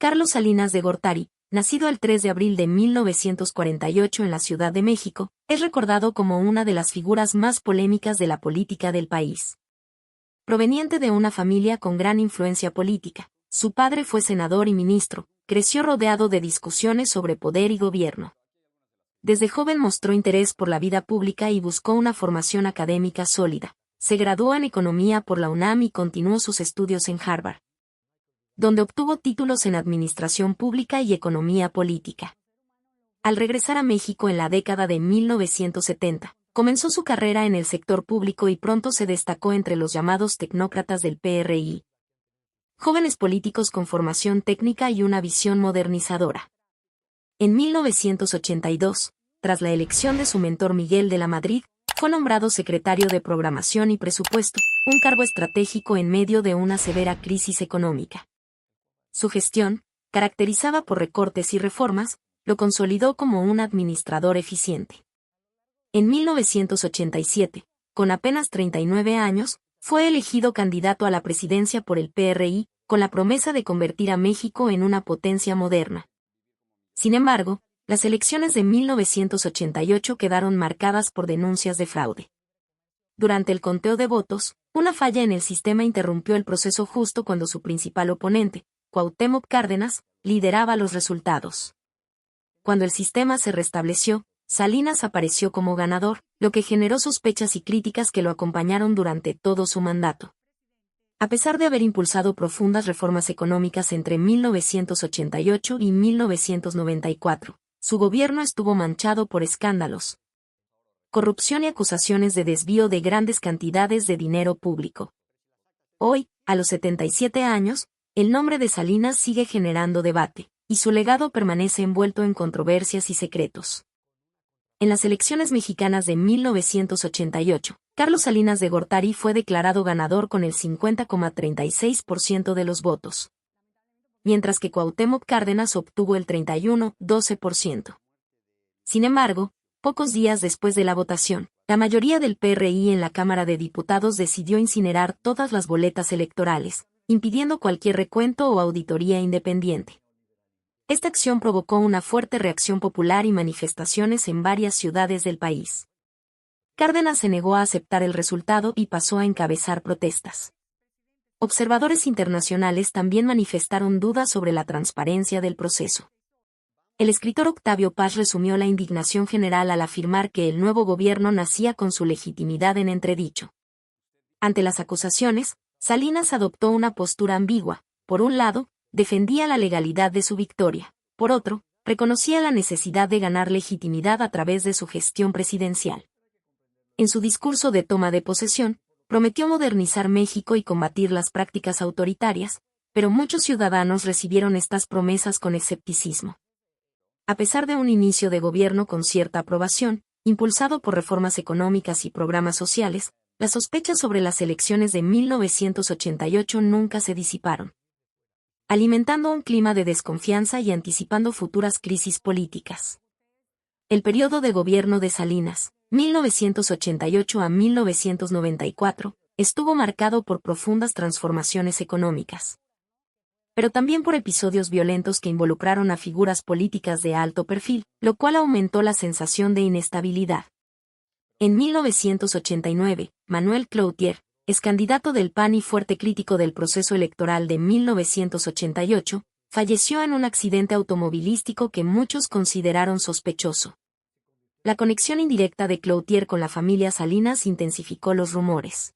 Carlos Salinas de Gortari, nacido el 3 de abril de 1948 en la Ciudad de México, es recordado como una de las figuras más polémicas de la política del país. Proveniente de una familia con gran influencia política, su padre fue senador y ministro, creció rodeado de discusiones sobre poder y gobierno. Desde joven mostró interés por la vida pública y buscó una formación académica sólida. Se graduó en Economía por la UNAM y continuó sus estudios en Harvard, donde obtuvo títulos en Administración Pública y Economía Política. Al regresar a México en la década de 1970, comenzó su carrera en el sector público y pronto se destacó entre los llamados tecnócratas del PRI. Jóvenes políticos con formación técnica y una visión modernizadora. En 1982, tras la elección de su mentor Miguel de la Madrid, fue nombrado secretario de Programación y Presupuesto, un cargo estratégico en medio de una severa crisis económica. Su gestión, caracterizada por recortes y reformas, lo consolidó como un administrador eficiente. En 1987, con apenas 39 años, fue elegido candidato a la presidencia por el PRI, con la promesa de convertir a México en una potencia moderna. Sin embargo, las elecciones de 1988 quedaron marcadas por denuncias de fraude. Durante el conteo de votos, una falla en el sistema interrumpió el proceso justo cuando su principal oponente, Cuauhtémoc Cárdenas, lideraba los resultados. Cuando el sistema se restableció, Salinas apareció como ganador, lo que generó sospechas y críticas que lo acompañaron durante todo su mandato. A pesar de haber impulsado profundas reformas económicas entre 1988 y 1994, su gobierno estuvo manchado por escándalos, corrupción y acusaciones de desvío de grandes cantidades de dinero público. Hoy, a los 77 años, el nombre de Salinas sigue generando debate, y su legado permanece envuelto en controversias y secretos. En las elecciones mexicanas de 1988, Carlos Salinas de Gortari fue declarado ganador con el 50,36% de los votos, mientras que Cuauhtémoc Cárdenas obtuvo el 31,12%. Sin embargo, pocos días después de la votación, la mayoría del PRI en la Cámara de Diputados decidió incinerar todas las boletas electorales, impidiendo cualquier recuento o auditoría independiente. Esta acción provocó una fuerte reacción popular y manifestaciones en varias ciudades del país. Cárdenas se negó a aceptar el resultado y pasó a encabezar protestas. Observadores internacionales también manifestaron dudas sobre la transparencia del proceso. El escritor Octavio Paz resumió la indignación general al afirmar que el nuevo gobierno nacía con su legitimidad en entredicho. Ante las acusaciones, Salinas adoptó una postura ambigua. Por un lado, defendía la legalidad de su victoria. Por otro, reconocía la necesidad de ganar legitimidad a través de su gestión presidencial. En su discurso de toma de posesión, prometió modernizar México y combatir las prácticas autoritarias, pero muchos ciudadanos recibieron estas promesas con escepticismo. A pesar de un inicio de gobierno con cierta aprobación, impulsado por reformas económicas y programas sociales, las sospechas sobre las elecciones de 1988 nunca se disiparon, alimentando un clima de desconfianza y anticipando futuras crisis políticas. El periodo de gobierno de Salinas, 1988 a 1994, estuvo marcado por profundas transformaciones económicas, pero también por episodios violentos que involucraron a figuras políticas de alto perfil, lo cual aumentó la sensación de inestabilidad. En 1989, Manuel Cloutier, excandidato del PAN y fuerte crítico del proceso electoral de 1988, falleció en un accidente automovilístico que muchos consideraron sospechoso. La conexión indirecta de Cloutier con la familia Salinas intensificó los rumores.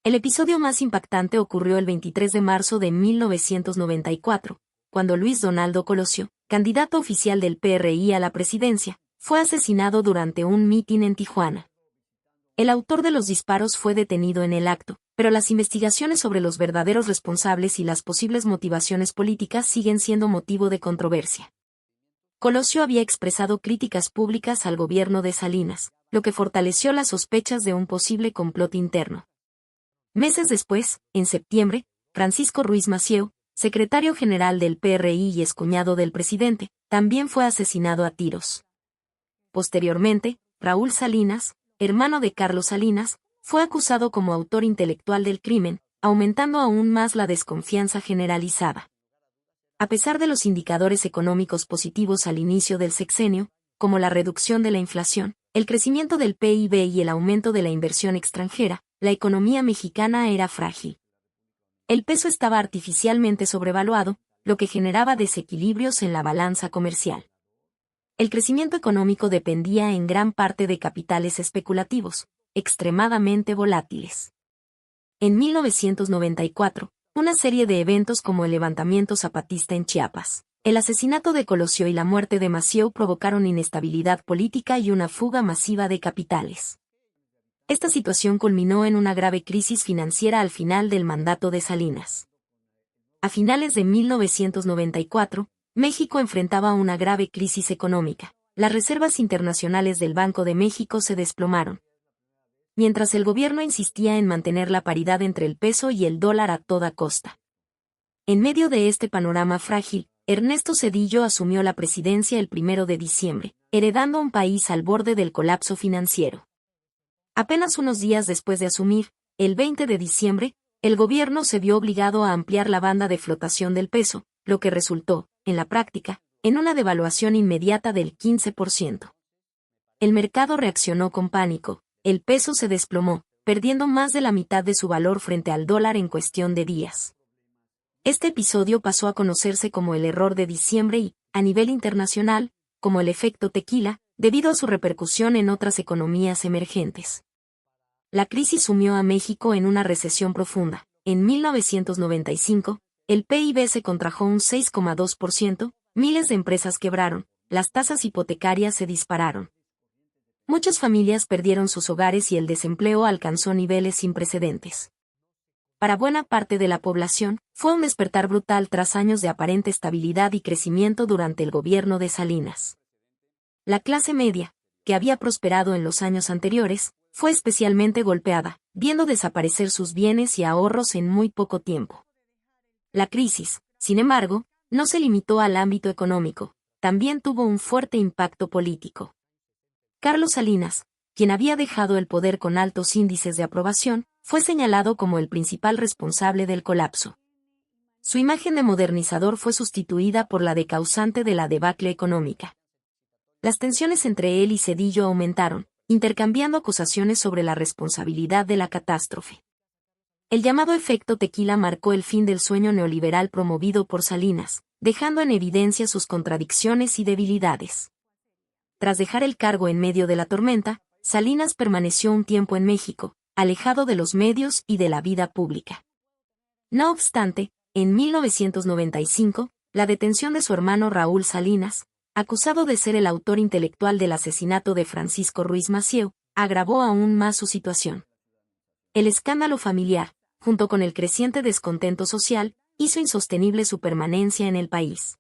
El episodio más impactante ocurrió el 23 de marzo de 1994, cuando Luis Donaldo Colosio, candidato oficial del PRI a la presidencia, fue asesinado durante un mitin en Tijuana. El autor de los disparos fue detenido en el acto, pero las investigaciones sobre los verdaderos responsables y las posibles motivaciones políticas siguen siendo motivo de controversia. Colosio había expresado críticas públicas al gobierno de Salinas, lo que fortaleció las sospechas de un posible complot interno. Meses después, en septiembre, Francisco Ruiz Massieu, secretario general del PRI y excuñado del presidente, también fue asesinado a tiros. Posteriormente, Raúl Salinas, hermano de Carlos Salinas, fue acusado como autor intelectual del crimen, aumentando aún más la desconfianza generalizada. A pesar de los indicadores económicos positivos al inicio del sexenio, como la reducción de la inflación, el crecimiento del PIB y el aumento de la inversión extranjera, la economía mexicana era frágil. El peso estaba artificialmente sobrevaluado, lo que generaba desequilibrios en la balanza comercial. El crecimiento económico dependía en gran parte de capitales especulativos, extremadamente volátiles. En 1994, una serie de eventos como el levantamiento zapatista en Chiapas, el asesinato de Colosio y la muerte de Macieu provocaron inestabilidad política y una fuga masiva de capitales. Esta situación culminó en una grave crisis financiera al final del mandato de Salinas. A finales de 1994, México enfrentaba una grave crisis económica. Las reservas internacionales del Banco de México se desplomaron. Mientras el gobierno insistía en mantener la paridad entre el peso y el dólar a toda costa. En medio de este panorama frágil, Ernesto Zedillo asumió la presidencia el 1 de diciembre, heredando un país al borde del colapso financiero. Apenas unos días después de asumir, el 20 de diciembre, el gobierno se vio obligado a ampliar la banda de flotación del peso, lo que resultó, en la práctica, en una devaluación inmediata del 15%. El mercado reaccionó con pánico, el peso se desplomó, perdiendo más de la mitad de su valor frente al dólar en cuestión de días. Este episodio pasó a conocerse como el error de diciembre y, a nivel internacional, como el efecto tequila, debido a su repercusión en otras economías emergentes. La crisis sumió a México en una recesión profunda. En 1995, el PIB se contrajo un 6,2%, miles de empresas quebraron, las tasas hipotecarias se dispararon. Muchas familias perdieron sus hogares y el desempleo alcanzó niveles sin precedentes. Para buena parte de la población, fue un despertar brutal tras años de aparente estabilidad y crecimiento durante el gobierno de Salinas. La clase media, que había prosperado en los años anteriores, fue especialmente golpeada, viendo desaparecer sus bienes y ahorros en muy poco tiempo. La crisis, sin embargo, no se limitó al ámbito económico, también tuvo un fuerte impacto político. Carlos Salinas, quien había dejado el poder con altos índices de aprobación, fue señalado como el principal responsable del colapso. Su imagen de modernizador fue sustituida por la de causante de la debacle económica. Las tensiones entre él y Zedillo aumentaron, intercambiando acusaciones sobre la responsabilidad de la catástrofe. El llamado efecto tequila marcó el fin del sueño neoliberal promovido por Salinas, dejando en evidencia sus contradicciones y debilidades. Tras dejar el cargo en medio de la tormenta, Salinas permaneció un tiempo en México, alejado de los medios y de la vida pública. No obstante, en 1995, la detención de su hermano Raúl Salinas, acusado de ser el autor intelectual del asesinato de Francisco Ruiz Massieu, agravó aún más su situación. El escándalo familiar, junto con el creciente descontento social, hizo insostenible su permanencia en el país.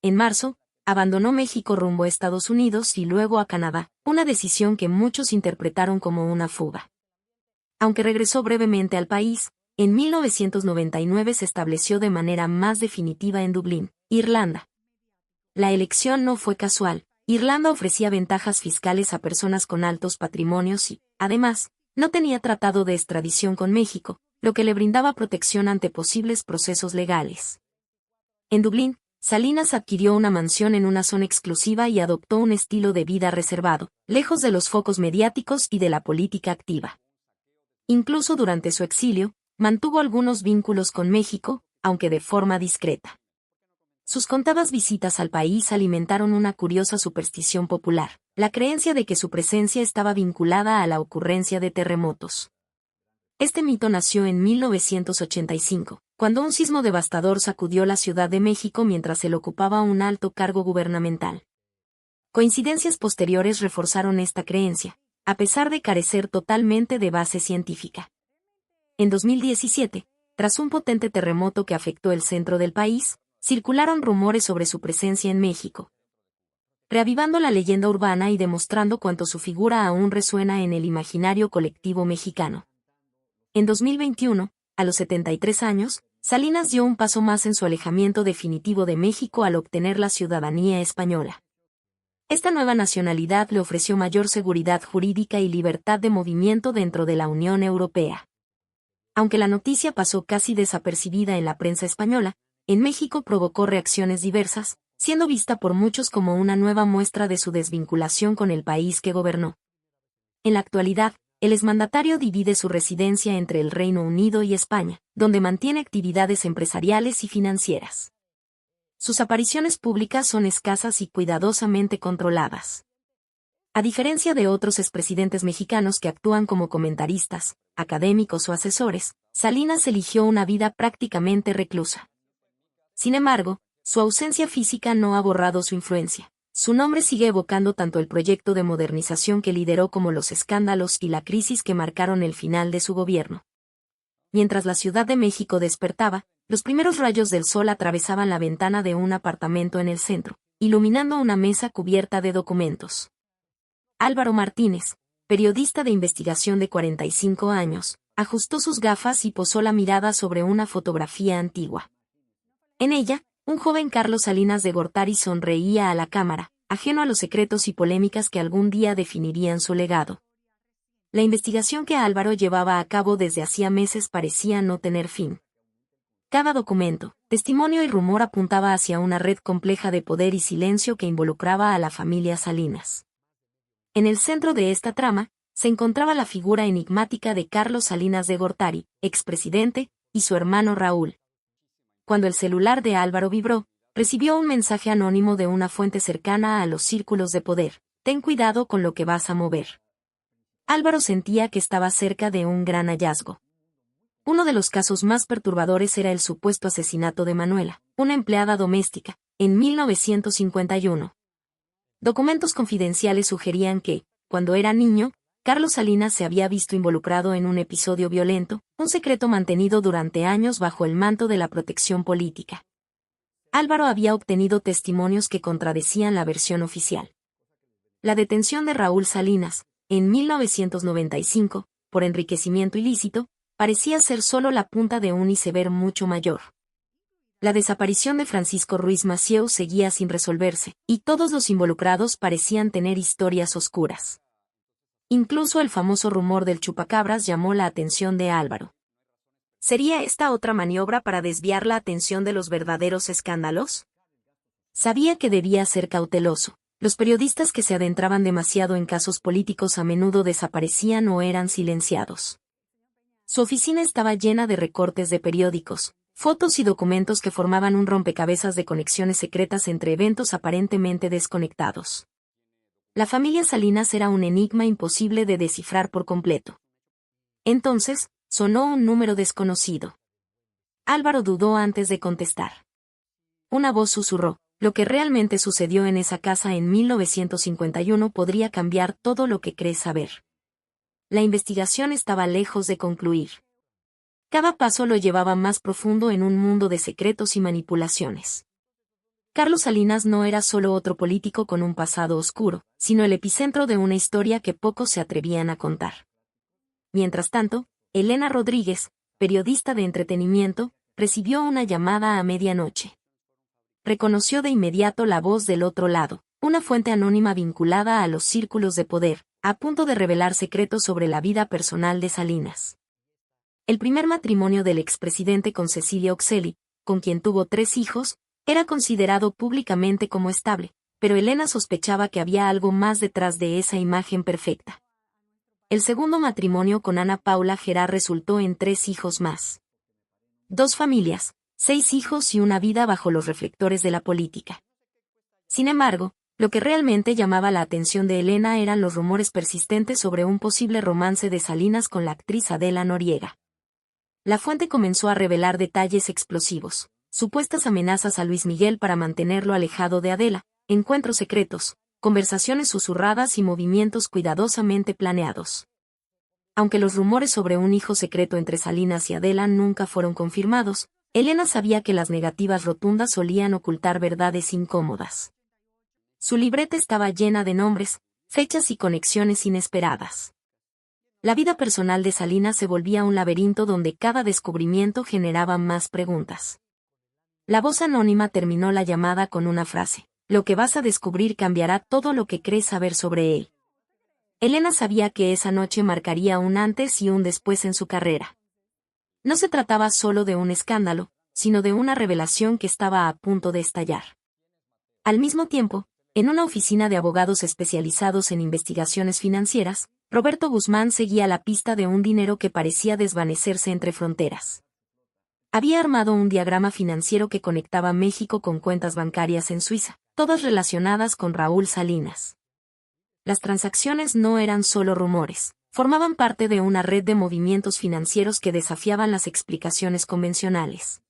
En marzo, abandonó México rumbo a Estados Unidos y luego a Canadá, una decisión que muchos interpretaron como una fuga. Aunque regresó brevemente al país, en 1999 se estableció de manera más definitiva en Dublín, Irlanda. La elección no fue casual. Irlanda ofrecía ventajas fiscales a personas con altos patrimonios y, además, no tenía tratado de extradición con México, lo que le brindaba protección ante posibles procesos legales. En Dublín, Salinas adquirió una mansión en una zona exclusiva y adoptó un estilo de vida reservado, lejos de los focos mediáticos y de la política activa. Incluso durante su exilio, mantuvo algunos vínculos con México, aunque de forma discreta. Sus contadas visitas al país alimentaron una curiosa superstición popular, la creencia de que su presencia estaba vinculada a la ocurrencia de terremotos. Este mito nació en 1985, cuando un sismo devastador sacudió la Ciudad de México mientras él ocupaba un alto cargo gubernamental. Coincidencias posteriores reforzaron esta creencia, a pesar de carecer totalmente de base científica. En 2017, tras un potente terremoto que afectó el centro del país, circularon rumores sobre su presencia en México, reavivando la leyenda urbana y demostrando cuánto su figura aún resuena en el imaginario colectivo mexicano. En 2021, a los 73 años, Salinas dio un paso más en su alejamiento definitivo de México al obtener la ciudadanía española. Esta nueva nacionalidad le ofreció mayor seguridad jurídica y libertad de movimiento dentro de la Unión Europea. Aunque la noticia pasó casi desapercibida en la prensa española, en México provocó reacciones diversas, siendo vista por muchos como una nueva muestra de su desvinculación con el país que gobernó. En la actualidad, el exmandatario divide su residencia entre el Reino Unido y España, donde mantiene actividades empresariales y financieras. Sus apariciones públicas son escasas y cuidadosamente controladas. A diferencia de otros expresidentes mexicanos que actúan como comentaristas, académicos o asesores, Salinas eligió una vida prácticamente reclusa. Sin embargo, su ausencia física no ha borrado su influencia. Su nombre sigue evocando tanto el proyecto de modernización que lideró como los escándalos y la crisis que marcaron el final de su gobierno. Mientras la Ciudad de México despertaba, los primeros rayos del sol atravesaban la ventana de un apartamento en el centro, iluminando una mesa cubierta de documentos. Álvaro Martínez, periodista de investigación de 45 años, ajustó sus gafas y posó la mirada sobre una fotografía antigua. En ella, un joven Carlos Salinas de Gortari sonreía a la cámara, ajeno a los secretos y polémicas que algún día definirían su legado. La investigación que Álvaro llevaba a cabo desde hacía meses parecía no tener fin. Cada documento, testimonio y rumor apuntaba hacia una red compleja de poder y silencio que involucraba a la familia Salinas. En el centro de esta trama, se encontraba la figura enigmática de Carlos Salinas de Gortari, expresidente, y su hermano Raúl. Cuando el celular de Álvaro vibró, recibió un mensaje anónimo de una fuente cercana a los círculos de poder: ten cuidado con lo que vas a mover. Álvaro sentía que estaba cerca de un gran hallazgo. Uno de los casos más perturbadores era el supuesto asesinato de Manuela, una empleada doméstica, en 1951. Documentos confidenciales sugerían que, cuando era niño, Carlos Salinas se había visto involucrado en un episodio violento, un secreto mantenido durante años bajo el manto de la protección política. Álvaro había obtenido testimonios que contradecían la versión oficial. La detención de Raúl Salinas, en 1995, por enriquecimiento ilícito, parecía ser solo la punta de un iceberg mucho mayor. La desaparición de Francisco Ruiz Massieu seguía sin resolverse, y todos los involucrados parecían tener historias oscuras. Incluso el famoso rumor del chupacabras llamó la atención de Álvaro. ¿Sería esta otra maniobra para desviar la atención de los verdaderos escándalos? Sabía que debía ser cauteloso. Los periodistas que se adentraban demasiado en casos políticos a menudo desaparecían o eran silenciados. Su oficina estaba llena de recortes de periódicos, fotos y documentos que formaban un rompecabezas de conexiones secretas entre eventos aparentemente desconectados. La familia Salinas era un enigma imposible de descifrar por completo. Entonces, sonó un número desconocido. Álvaro dudó antes de contestar. Una voz susurró: lo que realmente sucedió en esa casa en 1951 podría cambiar todo lo que crees saber. La investigación estaba lejos de concluir. Cada paso lo llevaba más profundo en un mundo de secretos y manipulaciones. Carlos Salinas no era solo otro político con un pasado oscuro, sino el epicentro de una historia que pocos se atrevían a contar. Mientras tanto, Elena Rodríguez, periodista de entretenimiento, recibió una llamada a medianoche. Reconoció de inmediato la voz del otro lado, una fuente anónima vinculada a los círculos de poder, a punto de revelar secretos sobre la vida personal de Salinas. El primer matrimonio del expresidente con Cecilia Oxelli, con quien tuvo 3 hijos, era considerado públicamente como estable, pero Elena sospechaba que había algo más detrás de esa imagen perfecta. El segundo matrimonio con Ana Paula Gerard resultó en 3 hijos más. 2 familias, 6 hijos y una vida bajo los reflectores de la política. Sin embargo, lo que realmente llamaba la atención de Elena eran los rumores persistentes sobre un posible romance de Salinas con la actriz Adela Noriega. La fuente comenzó a revelar detalles explosivos: supuestas amenazas a Luis Miguel para mantenerlo alejado de Adela, encuentros secretos, conversaciones susurradas y movimientos cuidadosamente planeados. Aunque los rumores sobre un hijo secreto entre Salinas y Adela nunca fueron confirmados, Elena sabía que las negativas rotundas solían ocultar verdades incómodas. Su libreta estaba llena de nombres, fechas y conexiones inesperadas. La vida personal de Salinas se volvía un laberinto donde cada descubrimiento generaba más preguntas. La voz anónima terminó la llamada con una frase: lo que vas a descubrir cambiará todo lo que crees saber sobre él. Elena sabía que esa noche marcaría un antes y un después en su carrera. No se trataba solo de un escándalo, sino de una revelación que estaba a punto de estallar. Al mismo tiempo, en una oficina de abogados especializados en investigaciones financieras, Roberto Guzmán seguía la pista de un dinero que parecía desvanecerse entre fronteras. Había armado un diagrama financiero que conectaba México con cuentas bancarias en Suiza, todas relacionadas con Raúl Salinas. Las transacciones no eran solo rumores, formaban parte de una red de movimientos financieros que desafiaban las explicaciones convencionales.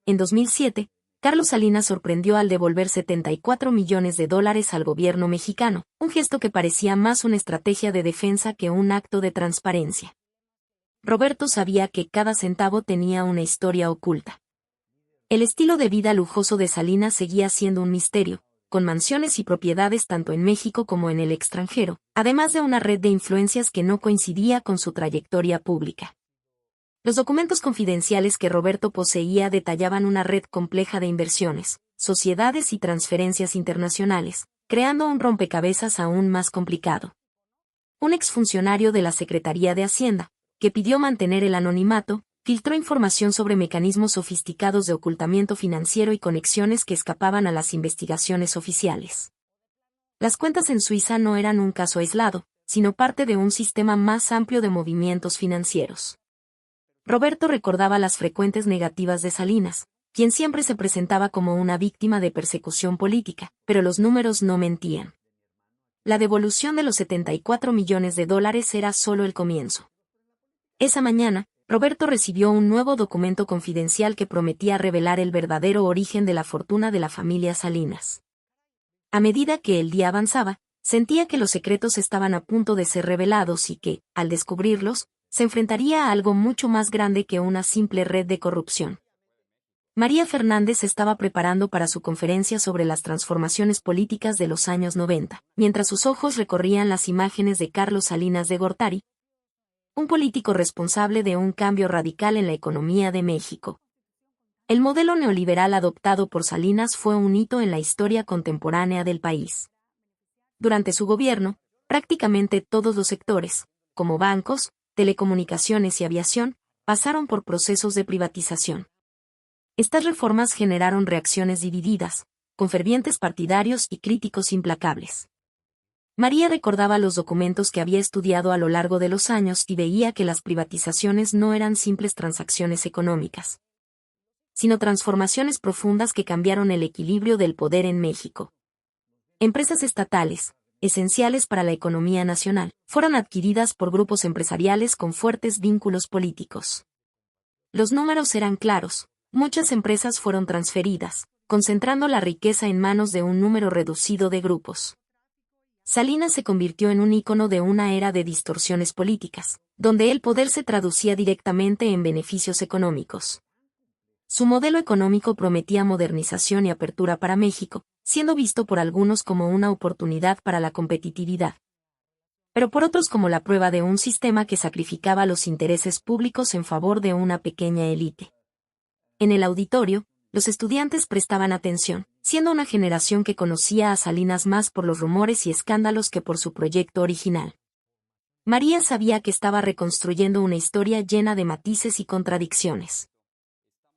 En 2007, Carlos Salinas sorprendió al devolver $74 millones al gobierno mexicano, un gesto que parecía más una estrategia de defensa que un acto de transparencia. Roberto sabía que cada centavo tenía una historia oculta. El estilo de vida lujoso de Salinas seguía siendo un misterio, con mansiones y propiedades tanto en México como en el extranjero, además de una red de influencias que no coincidía con su trayectoria pública. Los documentos confidenciales que Roberto poseía detallaban una red compleja de inversiones, sociedades y transferencias internacionales, creando un rompecabezas aún más complicado. Un exfuncionario de la Secretaría de Hacienda, que pidió mantener el anonimato, filtró información sobre mecanismos sofisticados de ocultamiento financiero y conexiones que escapaban a las investigaciones oficiales. Las cuentas en Suiza no eran un caso aislado, sino parte de un sistema más amplio de movimientos financieros. Roberto recordaba las frecuentes negativas de Salinas, quien siempre se presentaba como una víctima de persecución política, pero los números no mentían. La devolución de los $74 millones era solo el comienzo. Esa mañana, Roberto recibió un nuevo documento confidencial que prometía revelar el verdadero origen de la fortuna de la familia Salinas. A medida que el día avanzaba, sentía que los secretos estaban a punto de ser revelados y que, al descubrirlos, se enfrentaría a algo mucho más grande que una simple red de corrupción. María Fernández estaba preparando para su conferencia sobre las transformaciones políticas de los años 90, mientras sus ojos recorrían las imágenes de Carlos Salinas de Gortari, un político responsable de un cambio radical en la economía de México. El modelo neoliberal adoptado por Salinas fue un hito en la historia contemporánea del país. Durante su gobierno, prácticamente todos los sectores, como bancos, telecomunicaciones y aviación, pasaron por procesos de privatización. Estas reformas generaron reacciones divididas, con fervientes partidarios y críticos implacables. María recordaba los documentos que había estudiado a lo largo de los años y veía que las privatizaciones no eran simples transacciones económicas, sino transformaciones profundas que cambiaron el equilibrio del poder en México. Empresas estatales, esenciales para la economía nacional, fueron adquiridas por grupos empresariales con fuertes vínculos políticos. Los números eran claros, muchas empresas fueron transferidas, concentrando la riqueza en manos de un número reducido de grupos. Salinas se convirtió en un ícono de una era de distorsiones políticas, donde el poder se traducía directamente en beneficios económicos. Su modelo económico prometía modernización y apertura para México, siendo visto por algunos como una oportunidad para la competitividad, pero por otros como la prueba de un sistema que sacrificaba los intereses públicos en favor de una pequeña élite. En el auditorio, los estudiantes prestaban atención, siendo una generación que conocía a Salinas más por los rumores y escándalos que por su proyecto original. María sabía que estaba reconstruyendo una historia llena de matices y contradicciones.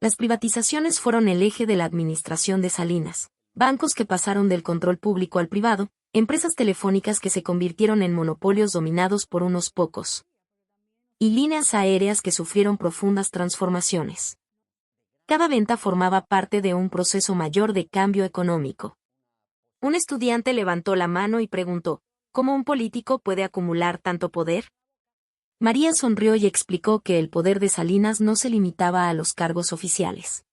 Las privatizaciones fueron el eje de la administración de Salinas, bancos que pasaron del control público al privado, empresas telefónicas que se convirtieron en monopolios dominados por unos pocos, y líneas aéreas que sufrieron profundas transformaciones. Cada venta formaba parte de un proceso mayor de cambio económico. Un estudiante levantó la mano y preguntó, ¿cómo un político puede acumular tanto poder? María sonrió y explicó que el poder de Salinas no se limitaba a los cargos oficiales.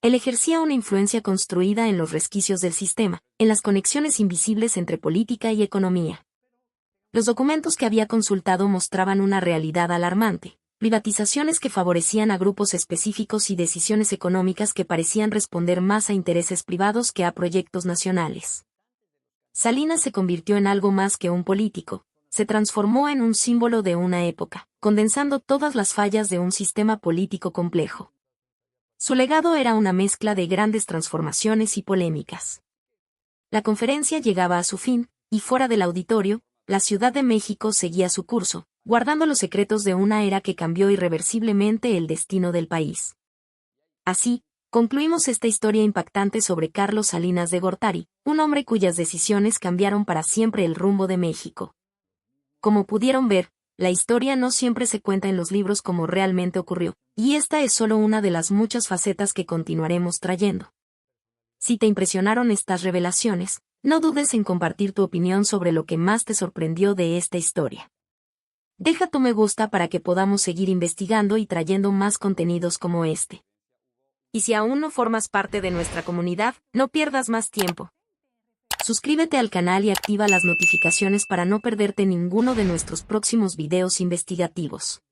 Él ejercía una influencia construida en los resquicios del sistema, en las conexiones invisibles entre política y economía. Los documentos que había consultado mostraban una realidad alarmante. Privatizaciones que favorecían a grupos específicos y decisiones económicas que parecían responder más a intereses privados que a proyectos nacionales. Salinas se convirtió en algo más que un político, se transformó en un símbolo de una época, condensando todas las fallas de un sistema político complejo. Su legado era una mezcla de grandes transformaciones y polémicas. La conferencia llegaba a su fin, y fuera del auditorio, la Ciudad de México seguía su curso, guardando los secretos de una era que cambió irreversiblemente el destino del país. Así, concluimos esta historia impactante sobre Carlos Salinas de Gortari, un hombre cuyas decisiones cambiaron para siempre el rumbo de México. Como pudieron ver, la historia no siempre se cuenta en los libros como realmente ocurrió, y esta es solo una de las muchas facetas que continuaremos trayendo. Si te impresionaron estas revelaciones, no dudes en compartir tu opinión sobre lo que más te sorprendió de esta historia. Deja tu me gusta para que podamos seguir investigando y trayendo más contenidos como este. Y si aún no formas parte de nuestra comunidad, no pierdas más tiempo. Suscríbete al canal y activa las notificaciones para no perderte ninguno de nuestros próximos videos investigativos.